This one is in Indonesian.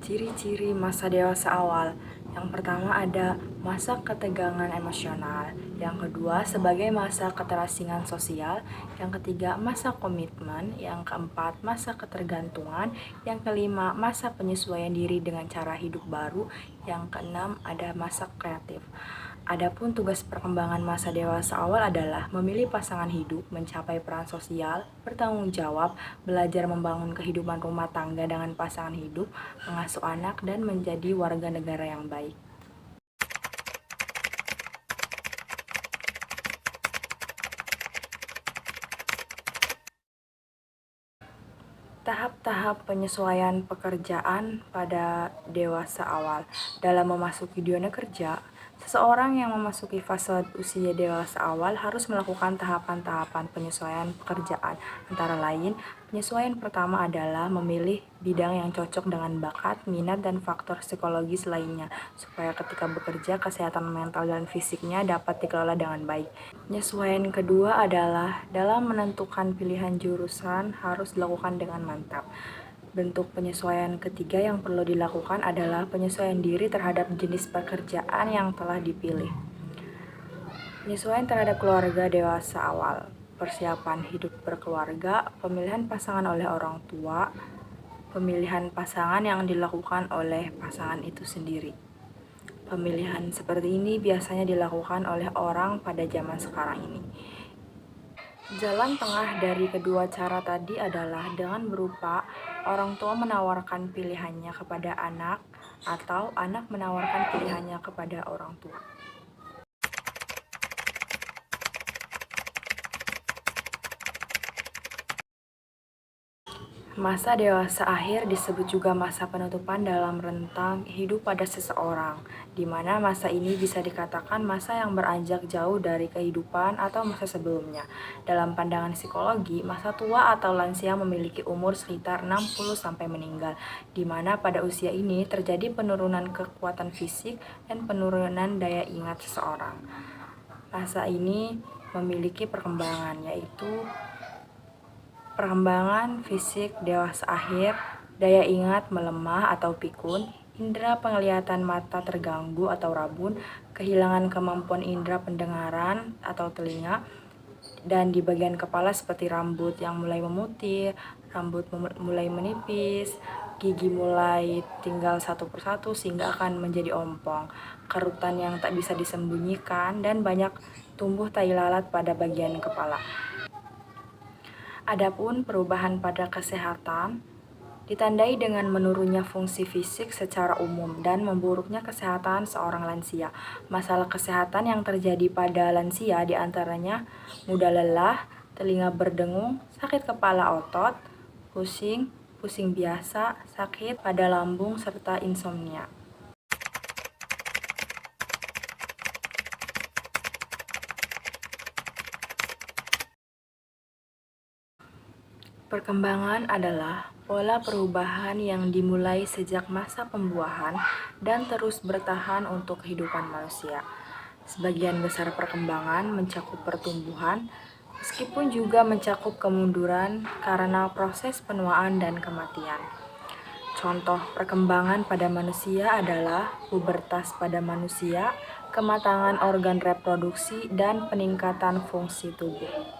Ciri-ciri masa dewasa awal. Yang pertama ada masa ketegangan emosional. Yang kedua sebagai masa keterasingan sosial. Yang ketiga masa komitmen. Yang keempat masa ketergantungan. Yang kelima masa penyesuaian diri dengan cara hidup baru. Yang keenam ada masa kreatif. Adapun tugas perkembangan masa dewasa awal adalah memilih pasangan hidup, mencapai peran sosial, bertanggung jawab, belajar membangun kehidupan rumah tangga dengan pasangan hidup, mengasuh anak, dan menjadi warga negara yang baik. Tahap-tahap penyesuaian pekerjaan pada dewasa awal. Dalam memasuki dunia kerja, seseorang yang memasuki fase usia dewasa awal harus melakukan tahapan-tahapan penyesuaian pekerjaan. Antara lain, penyesuaian pertama adalah memilih bidang yang cocok dengan bakat, minat, dan faktor psikologis lainnya, supaya ketika bekerja, kesehatan mental dan fisiknya dapat dikelola dengan baik. Penyesuaian kedua adalah dalam menentukan pilihan jurusan harus dilakukan dengan mantap. Bentuk penyesuaian ketiga yang perlu dilakukan adalah penyesuaian diri terhadap jenis pekerjaan yang telah dipilih. Penyesuaian terhadap keluarga dewasa awal, persiapan hidup berkeluarga, pemilihan pasangan oleh orang tua, pemilihan pasangan yang dilakukan oleh pasangan itu sendiri. Pemilihan seperti ini biasanya dilakukan oleh orang pada zaman sekarang ini. Jalan tengah dari kedua cara tadi adalah dengan berupa orang tua menawarkan pilihannya kepada anak atau anak menawarkan pilihannya kepada orang tua. Masa dewasa akhir disebut juga masa penutupan dalam rentang hidup pada seseorang, di mana masa ini bisa dikatakan masa yang beranjak jauh dari kehidupan atau masa sebelumnya. Dalam pandangan psikologi, masa tua atau lansia memiliki umur sekitar 60 sampai meninggal, di mana pada usia ini terjadi penurunan kekuatan fisik dan penurunan daya ingat seseorang. Masa ini memiliki perkembangan, yaitu perkembangan fisik dewasa akhir, daya ingat melemah atau pikun, indera penglihatan mata terganggu atau rabun, kehilangan kemampuan indera pendengaran atau telinga, dan di bagian kepala seperti rambut yang mulai memutih, rambut mulai menipis, gigi mulai tinggal satu persatu sehingga akan menjadi ompong, kerutan yang tak bisa disembunyikan, dan banyak tumbuh tai lalat pada bagian kepala. Adapun perubahan pada kesehatan ditandai dengan menurunnya fungsi fisik secara umum dan memburuknya kesehatan seorang lansia. Masalah kesehatan yang terjadi pada lansia diantaranya mudah lelah, telinga berdengung, sakit kepala otot, pusing, pusing biasa, sakit pada lambung, serta insomnia. Perkembangan adalah pola perubahan yang dimulai sejak masa pembuahan dan terus bertahan untuk kehidupan manusia. Sebagian besar perkembangan mencakup pertumbuhan, meskipun juga mencakup kemunduran karena proses penuaan dan kematian. Contoh perkembangan pada manusia adalah pubertas pada manusia, kematangan organ reproduksi, dan peningkatan fungsi tubuh.